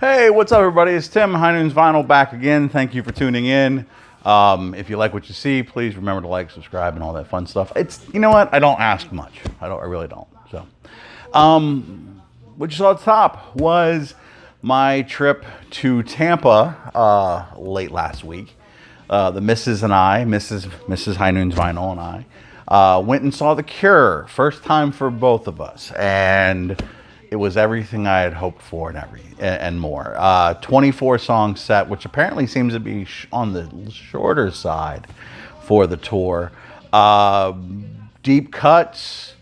Hey, what's up, everybody? It's Tim, High Noon's Vinyl, back again. Thank you for tuning in. If you like what you see, please remember to like, subscribe, and all that fun stuff. You know what? I don't ask much. I really don't. So, what you saw at the top was my trip to Tampa late last week. The Mrs. and I, Mrs. High Noon's Vinyl and I, went and saw The Cure. First time for both of us, and it was everything I had hoped for and more. 24 song set, which apparently seems to be on the shorter side for the tour. Deep cuts,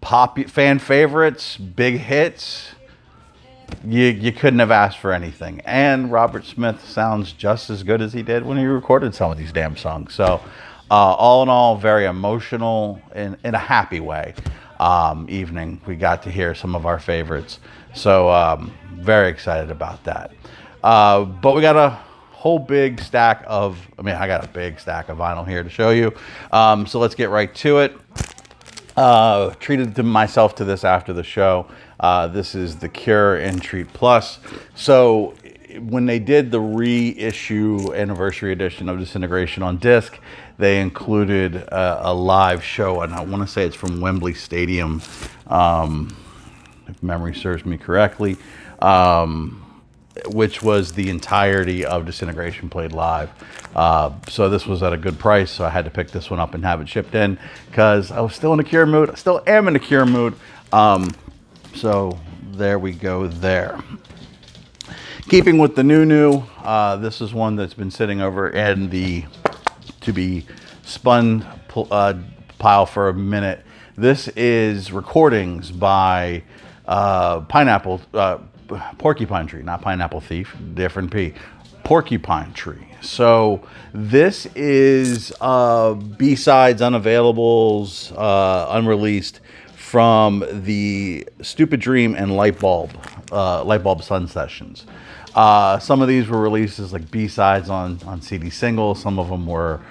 fan favorites, big hits. You couldn't have asked for anything. And Robert Smith sounds just as good as he did when he recorded some of these damn songs. So all in all, very emotional in a happy way. Evening. We got to hear some of our favorites. So very excited about that. But we got a whole big stack of, I got a big stack of vinyl here to show you. So let's get right to it. Treated myself to this after the show. This is The Cure in Treat Plus. So when they did the reissue anniversary edition of Disintegration on disc, they included a live show, and I want to say it's from Wembley Stadium, if memory serves me correctly, which was the entirety of Disintegration played live. So this was at a good price, so I had to pick this one up and have it shipped in because I was still in a Cure mood. I still am in a Cure mood. So there we go there. Keeping with the new, this is one that's been sitting over in the to be spun pile for a minute. This is recordings by Porcupine Tree, not Pineapple Thief, different P. Porcupine Tree. So this is B-sides, unavailables, unreleased from the Stupid Dream and Light Bulb Sun sessions. Some of these were released as like B-sides on CD singles. Some of them were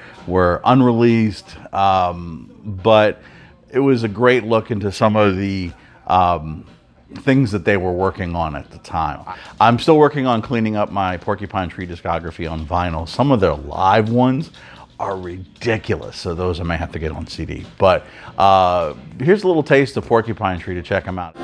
unreleased, but it was a great look into some of the things that they were working on at the time. I'm still working on cleaning up my Porcupine Tree discography on vinyl. Some of their live ones are ridiculous, so those I may have to get on CD. But here's a little taste of Porcupine Tree to check them out.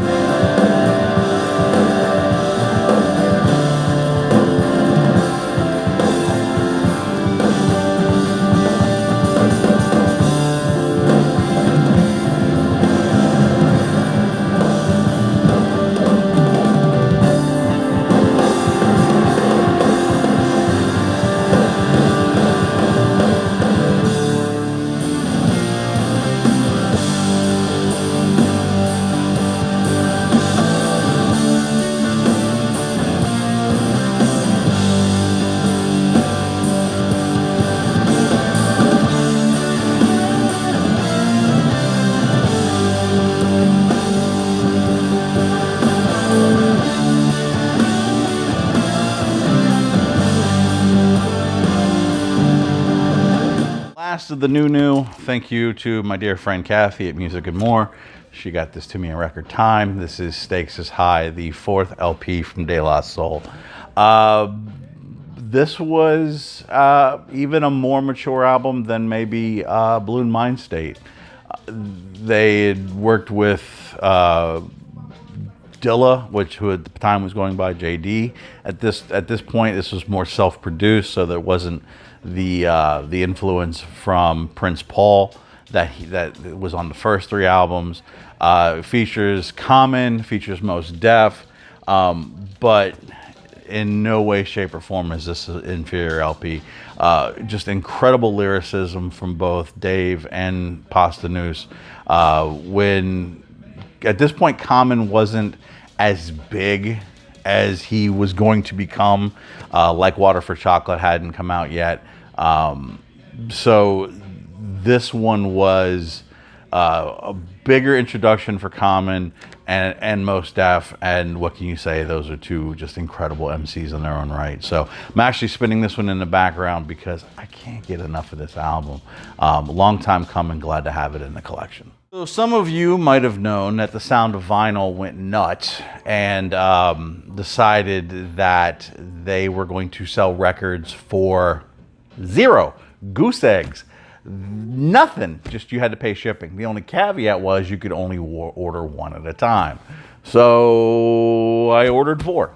Last of the new, thank you to my dear friend Kathy at Music and More. She got this to me in record time. This is Stakes is High, the 4th LP from De La Soul. This was even a more mature album than maybe Balloon Mind State. They had worked with Dilla, who at the time was going by JD. At this point, this was more self-produced, so there wasn't the influence from Prince Paul that was on the first 3 albums. Features Common, features Mos Def, but in no way, shape, or form is this an inferior LP. Just incredible lyricism from both Dave and Posdnuos. When at this point, Common wasn't as big as he was going to become. Like Water for Chocolate hadn't come out yet. So this one was a bigger introduction for Common and Mos Def, and what can you say? Those are two just incredible MCs in their own right. So I'm actually spinning this one in the background because I can't get enough of this album. Long time coming, glad to have it in the collection. So some of you might have known that the Sound of Vinyl went nuts and decided that they were going to sell records for zero goose eggs. Nothing, just you had to pay shipping. The only caveat was you could only order one at a time. So I ordered 4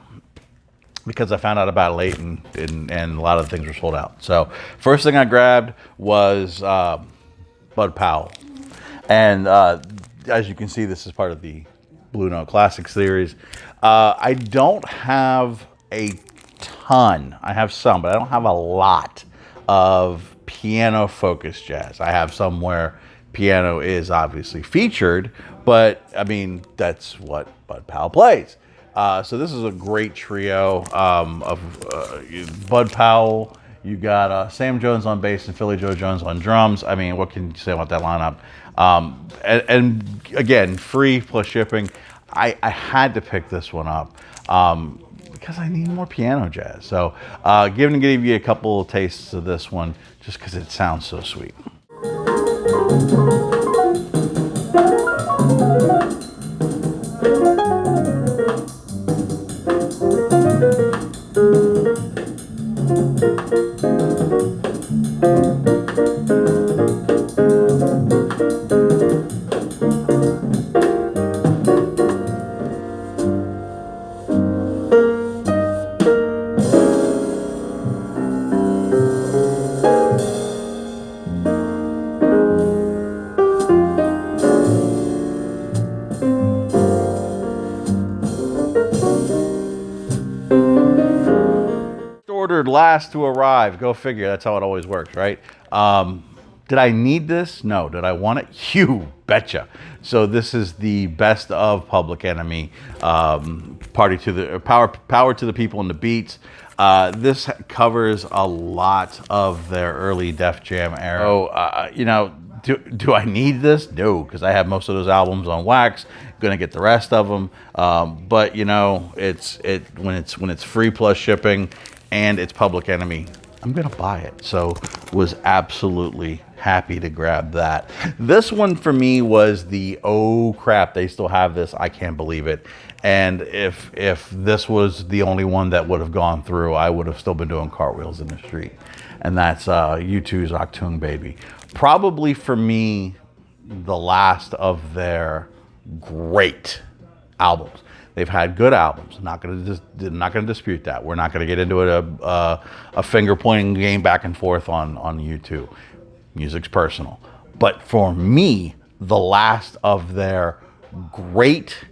because I found out about it late and a lot of the things were sold out. So first thing I grabbed was Bud Powell. And as you can see, this is part of the Blue Note Classic series. I don't have a ton. I have some, but I don't have a lot of piano focused jazz. I have some where piano is obviously featured, but I mean, that's what Bud Powell plays. So this is a great trio of Bud Powell. You got Sam Jones on bass and Philly Joe Jones on drums. I mean, what can you say about that lineup? And again, free plus shipping. I had to pick this one up because I need more piano jazz. So giving you a couple of tastes of this one just because it sounds so sweet. Ordered last to arrive. Go figure. That's how it always works, right? Did I need this? No. Did I want it? You betcha. So this is the best of Public Enemy. Power to the People and the Beats. This covers a lot of their early Def Jam era. So, you know, do I need this? No, because I have most of those albums on wax. Gonna get the rest of them. But you know, when it's free plus shipping and it's Public Enemy, I'm gonna buy it. So was absolutely happy to grab that. This one for me was the oh crap, they still have this, I can't believe it. And if this was the only one that would have gone through, I would have still been doing cartwheels in the street. And that's U2's Achtung Baby. Probably for me, the last of their great albums. They've had good albums. Not going to dispute that. We're not going to get into a finger pointing game back and forth on U2. Music's personal. But for me, the last of their great,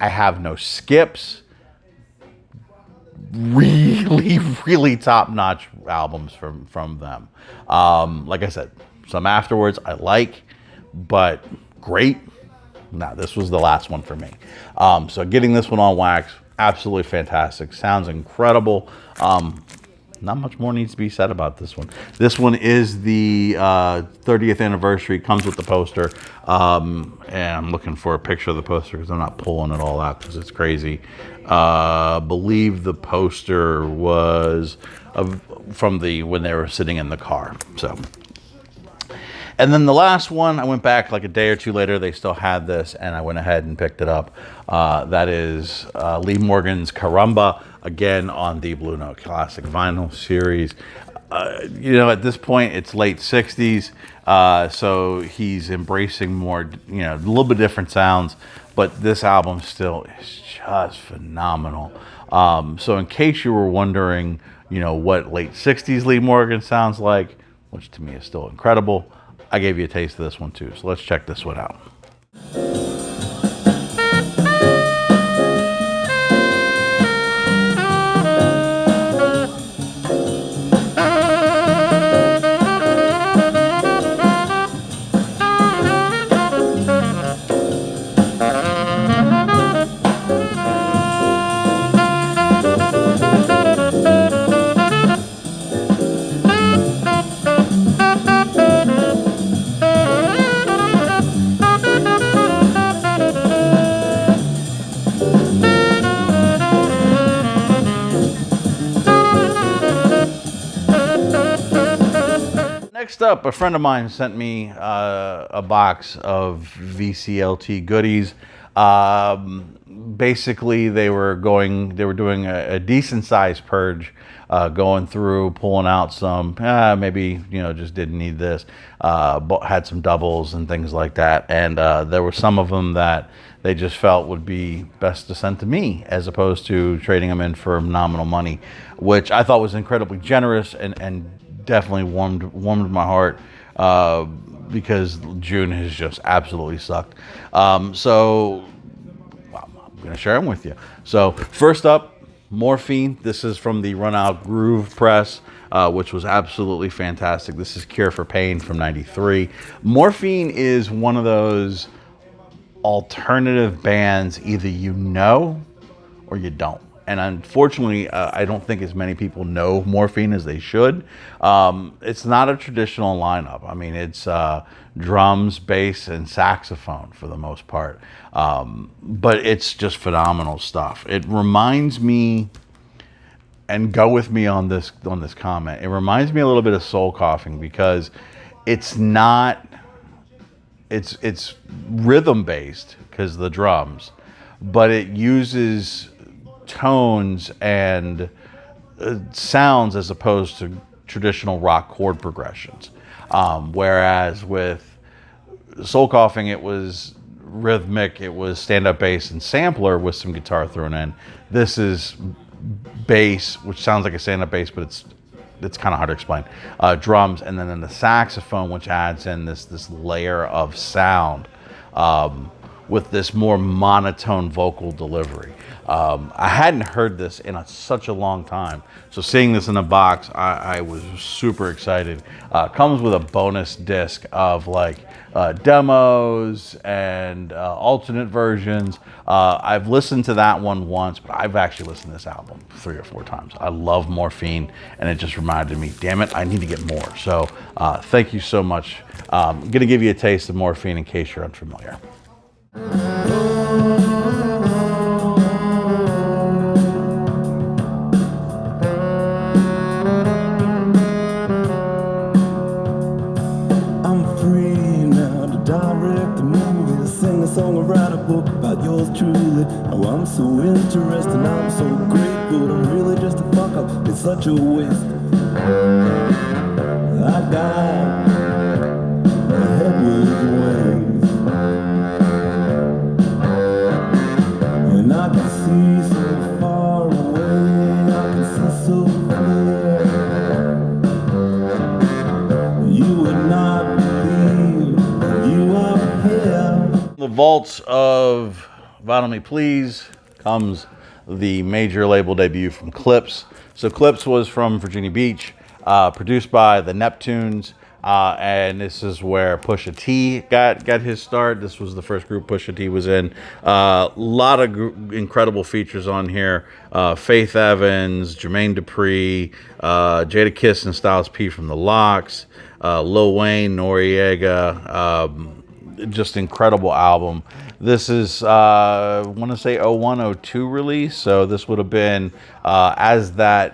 I have no skips, really top-notch albums from them. Like I said, some afterwards I like, but great. No, this was the last one for me. So getting this one on wax, absolutely fantastic. Sounds incredible. Not much more needs to be said about this one. This one is the 30th anniversary. Comes with the poster. And I'm looking for a picture of the poster because I'm not pulling it all out because it's crazy. Believe the poster was from when they were sitting in the car. So. And then the last one, I went back like a day or two later. They still had this, and I went ahead and picked it up. That is Lee Morgan's Caramba, again on the Blue Note Classic Vinyl series. You know, at this point, it's late 60s, so he's embracing more, you know, a little bit different sounds, but this album still is just phenomenal. So in case you were wondering, you know, what late 60s Lee Morgan sounds like, which to me is still incredible, I gave you a taste of this one too, so let's check this one out. Next up, a friend of mine sent me a box of VCLT goodies. Basically, they were doing a decent sized purge, going through, pulling out some, maybe, just didn't need this, but had some doubles and things like that. And there were some of them that they just felt would be best to send to me as opposed to trading them in for nominal money, which I thought was incredibly generous and definitely warmed my heart, because June has just absolutely sucked. So I'm going to share them with you. So first up, Morphine. This is from the Run Out Groove press, which was absolutely fantastic. This is Cure for Pain from '93. Morphine is one of those alternative bands either or you don't. And unfortunately, I don't think as many people know Morphine as they should. It's not a traditional lineup. I mean, it's drums, bass, and saxophone for the most part. But it's just phenomenal stuff. It reminds me, and go with me on this comment, it reminds me a little bit of Soul Coughing, because it's not, it's rhythm based because of the drums, but it uses tones and sounds as opposed to traditional rock chord progressions. Whereas with Soul Coughing, it was rhythmic, it was stand-up bass and sampler with some guitar thrown in. This is bass, which sounds like a stand-up bass, but it's kind of hard to explain. Drums, and then the saxophone, which adds in this layer of sound, with this more monotone vocal delivery. I hadn't heard this in such a long time, so seeing this in a box, I was super excited. Comes with a bonus disc of demos and alternate versions. I've listened to that one once, but I've actually listened to this album 3 or 4 times. I love Morphine, and it just reminded me, damn it, I need to get more. So thank you so much. I'm going to give you a taste of Morphine in case you're unfamiliar. Song or write a book about yours truly. Oh, I'm so interested, I'm so great, but I'm really just a fuck up. It's such a waste. I got a head with wings, and I can see so far away. I can see so clear. You would not believe if you were here. The vaults of Vinyl Me Please comes the major label debut from Clips. So Clips was from Virginia Beach, produced by the Neptunes, and this is where Pusha T got his start. This was the first group Pusha T was in. A lot of incredible features on here. Faith Evans, Jermaine Dupri, Jada Kiss and Styles P from the Lox, Lil Wayne, Noriega. Just incredible album. This is I want to say 0102 release, so this would have been as the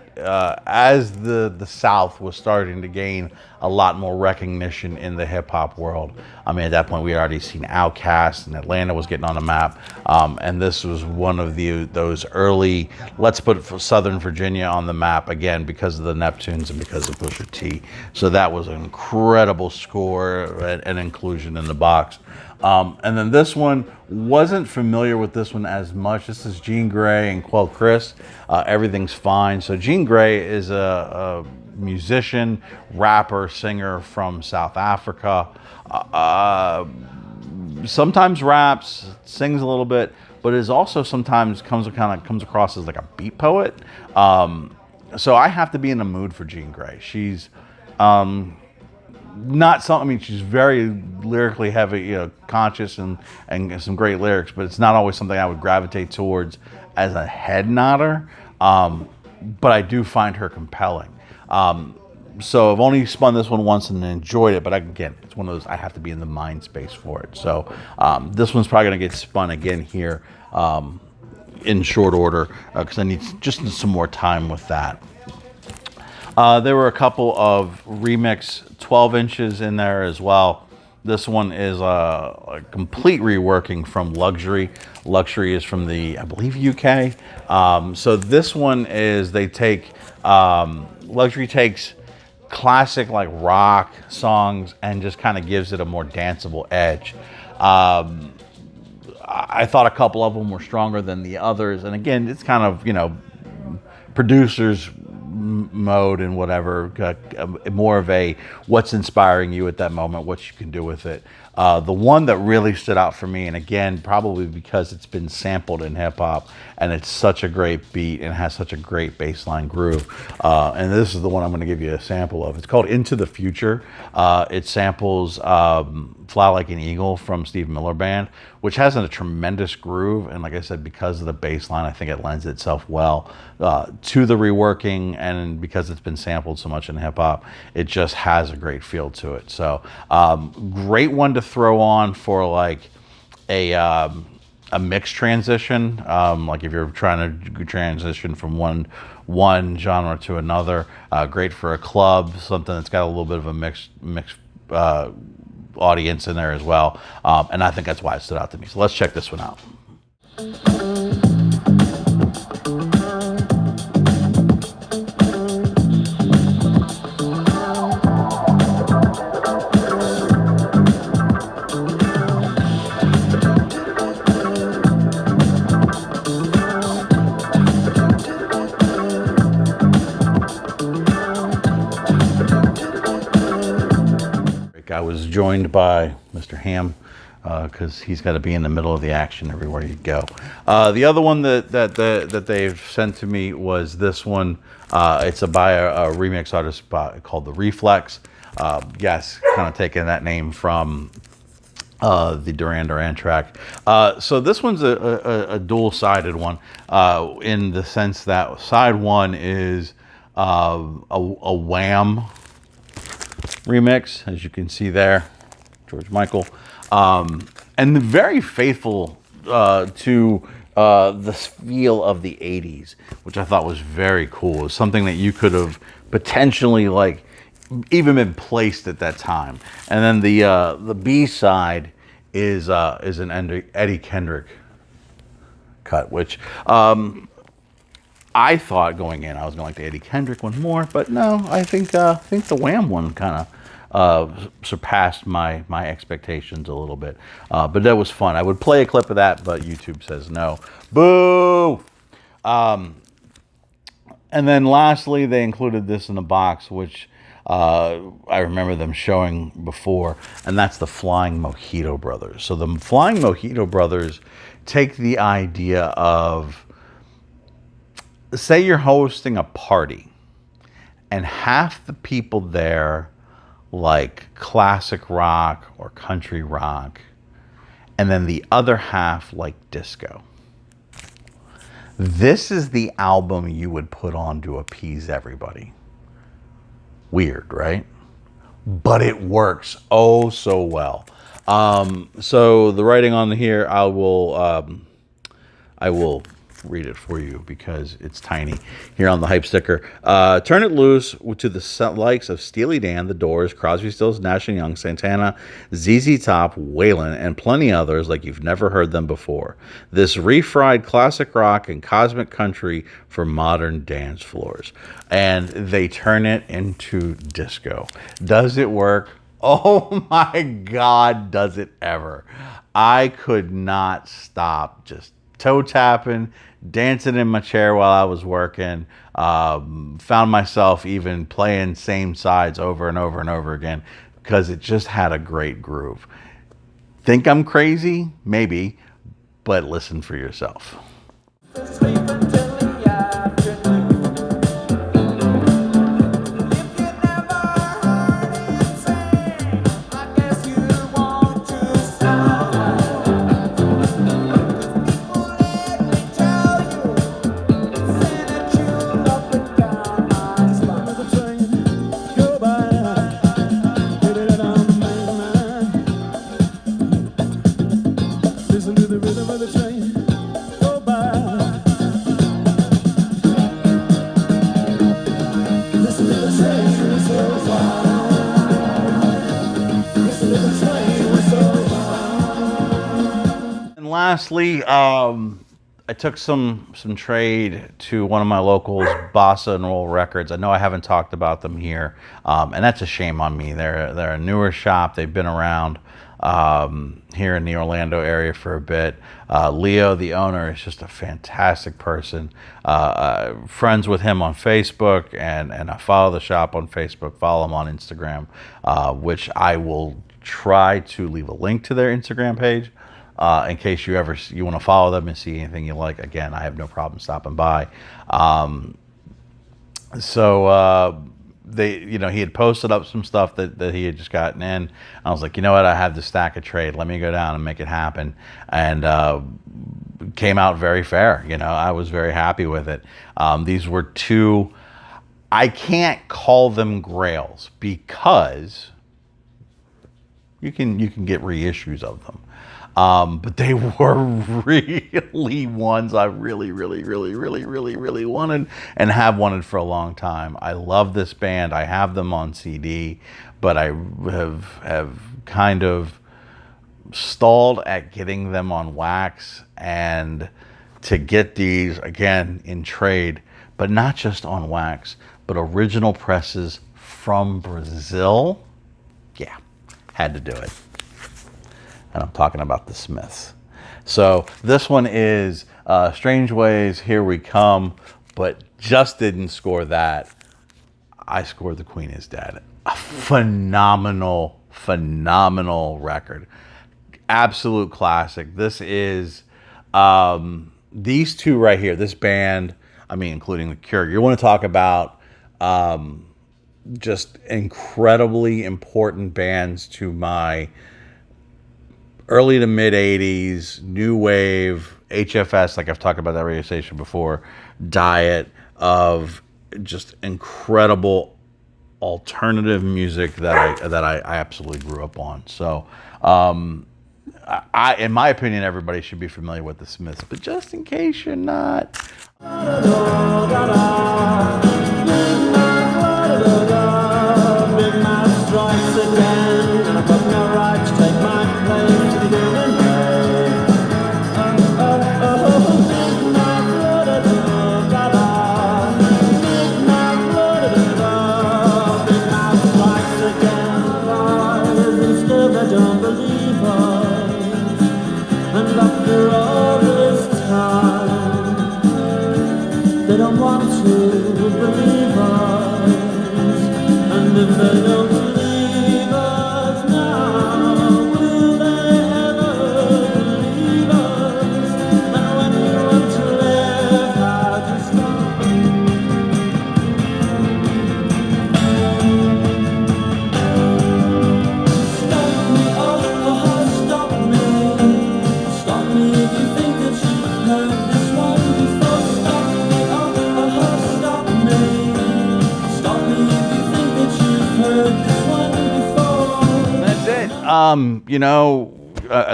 South was starting to gain a lot more recognition in the hip hop world. I mean, at that point we had already seen Outkast, and Atlanta was getting on the map, and this was one of those early, let's put Southern Virginia on the map again because of the Neptunes and because of Pusha T. So that was an incredible score and inclusion in the box. And then this one, wasn't familiar with this one as much. This is Jean Grae and Quelle Chris. Everything's Fine. So Jean Grae is a musician, rapper, singer from South Africa. Sometimes raps, sings a little bit, but is also sometimes comes across as like a beat poet. So I have to be in the mood for Jean Grae. She's not something, I mean, she's very lyrically heavy, conscious and some great lyrics, but it's not always something I would gravitate towards as a head nodder. But I do find her compelling. So I've only spun this one once and enjoyed it, but again, it's one of those I have to be in the mind space for it. So this one's probably going to get spun again here in short order because I need some more time with that. There were a couple of remix 12 inches in there as well. This one is a complete reworking from Luxury. Luxury is from the, I believe, UK. So this one is, they take, Luxury takes classic like rock songs and just kind of gives it a more danceable edge. I thought a couple of them were stronger than the others. And again, it's kind of, you know, producers mode and whatever, more of a what's inspiring you at that moment, what you can do with it. The one that really stood out for me, and again, probably because it's been sampled in hip hop and it's such a great beat and has such a great bassline groove. And this is the one I'm going to give you a sample of. It's called Into the Future. It samples Fly Like an Eagle from Steve Miller Band, which has a tremendous groove. And like I said, because of the bass line, I think it lends itself well to the reworking. And because it's been sampled so much in hip hop, it just has a great feel to it. So great one to throw on for like a mixed transition. Like if you're trying to transition from one genre to another, great for a club, something that's got a little bit of a mixed audience in there as well. And I think that's why it stood out to me. So let's check this one out. I was joined by Mr. Ham because he's got to be in the middle of the action everywhere you go. The other one that they've sent to me was this one. It's by a remix artist called The Reflex. Yes, kind of taking that name from the Duran Duran track. So this one's a dual-sided one in the sense that side one is a Wham remix, as you can see there, George Michael, and very faithful to the feel of the 80s, which I thought was very cool. It was something that you could have potentially like even been placed at that time. And then the B side is an Eddie Kendrick cut, which I thought going in I was going to like the Eddie Kendrick one more, but no, I think the Wham one kind of surpassed my expectations a little bit. But that was fun. I would play a clip of that, but YouTube says no. Boo! And then lastly, they included this in the box, which I remember them showing before, and that's the Flying Mojito Brothers. So the Flying Mojito Brothers take the idea of, say you're hosting a party and half the people there like classic rock or country rock, and then the other half like disco. This is the album you would put on to appease everybody. Weird, right? But it works oh so well. So the writing on here, I will read it for you because it's tiny here on the hype sticker. Turn it loose to the likes of Steely Dan, The Doors, Crosby, Stills, Nash & Young, Santana, ZZ Top, Waylon, and plenty others like you've never heard them before. This refried classic rock and cosmic country for modern dance floors. And they turn it into disco. Does it work? Oh my God, does it ever. I could not stop just toe tapping, dancing in my chair while I was working. Found myself even playing same sides over and over and over again because it just had a great groove. Think I'm crazy? Maybe, but listen for yourself. lastly, I took some trade to one of my locals, Bossa N Roll Records. I know I haven't talked about them here, and that's a shame on me. They're a newer shop. They've been around here in the Orlando area for a bit. Leo, the owner, is just a fantastic person. Friends with him on Facebook, and I follow the shop on Facebook, follow him on Instagram, which I will try to leave a link to their Instagram page in case you want to follow them and see anything you like. Again, I have no problem stopping by. He had posted up some stuff that he had just gotten in. I was like, you know what, I have the stack of trade, let me go down and make it happen. And came out very fair. I was very happy with it. These were two, I can't call them grails because you can get reissues of them. But they were really ones I really wanted and have wanted for a long time. I love this band. I have them on CD, but I have kind of stalled at getting them on wax, and to get these again in trade, but not just on wax, but original presses from Brazil. Yeah, had to do it. And I'm talking about the Smiths. So this one is Strange Ways, Here We Come, but just didn't score that. I scored The Queen Is Dead. A phenomenal record. Absolute classic. This is, these two right here, this band, including The Cure. You want to talk about just incredibly important bands to my early to mid 80s, new wave, HFS, like I've talked about that radio station before, diet of just incredible alternative music that I absolutely grew up on. So, in my opinion, everybody should be familiar with the Smiths, but just in case you're not. They don't want to believe us, and if they don't believe us now, will they ever believe us? And when you want to live, how do you stop? Stop me, oh, stop me. Stop me if you think that you've heard this one before.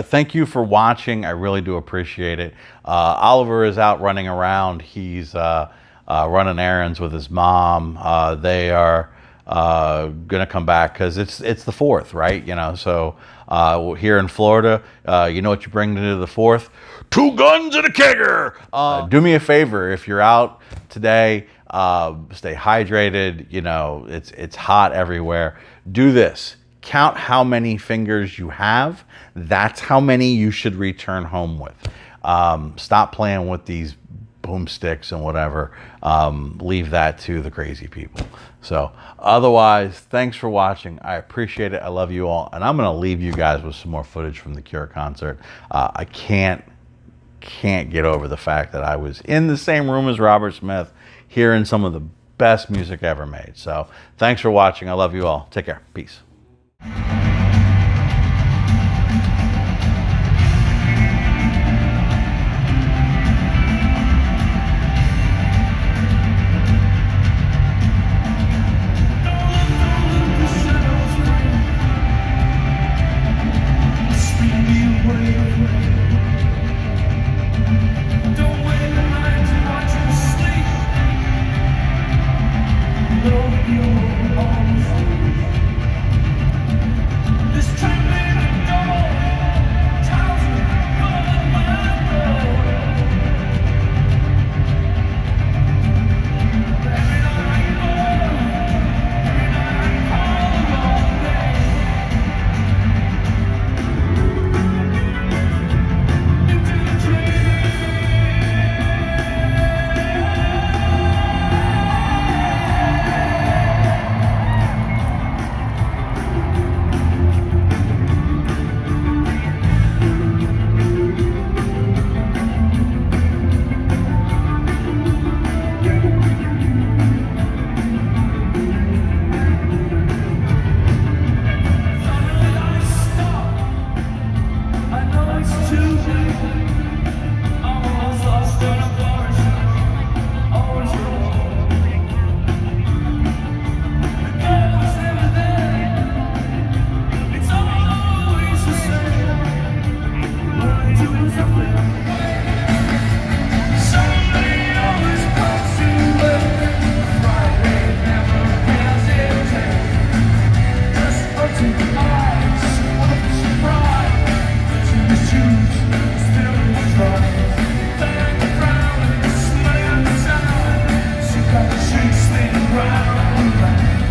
Thank you for watching. I really do appreciate it. Oliver is out running around. He's running errands with his mom. They are gonna come back because it's the 4th, right? So here in Florida, you know what you bring to the 4th? 2 guns and a kegger. Do me a favor, if you're out today, stay hydrated. It's hot everywhere. Do this. Count how many fingers you have. That's how many you should return home with. Stop playing with these boomsticks and whatever. Leave that to the crazy people. So otherwise, thanks for watching. I appreciate it. I love you all. And I'm going to leave you guys with some more footage from the Cure concert. I can't get over the fact that I was in the same room as Robert Smith, hearing some of the best music ever made. So thanks for watching. I love you all. Take care. Peace. hanging round.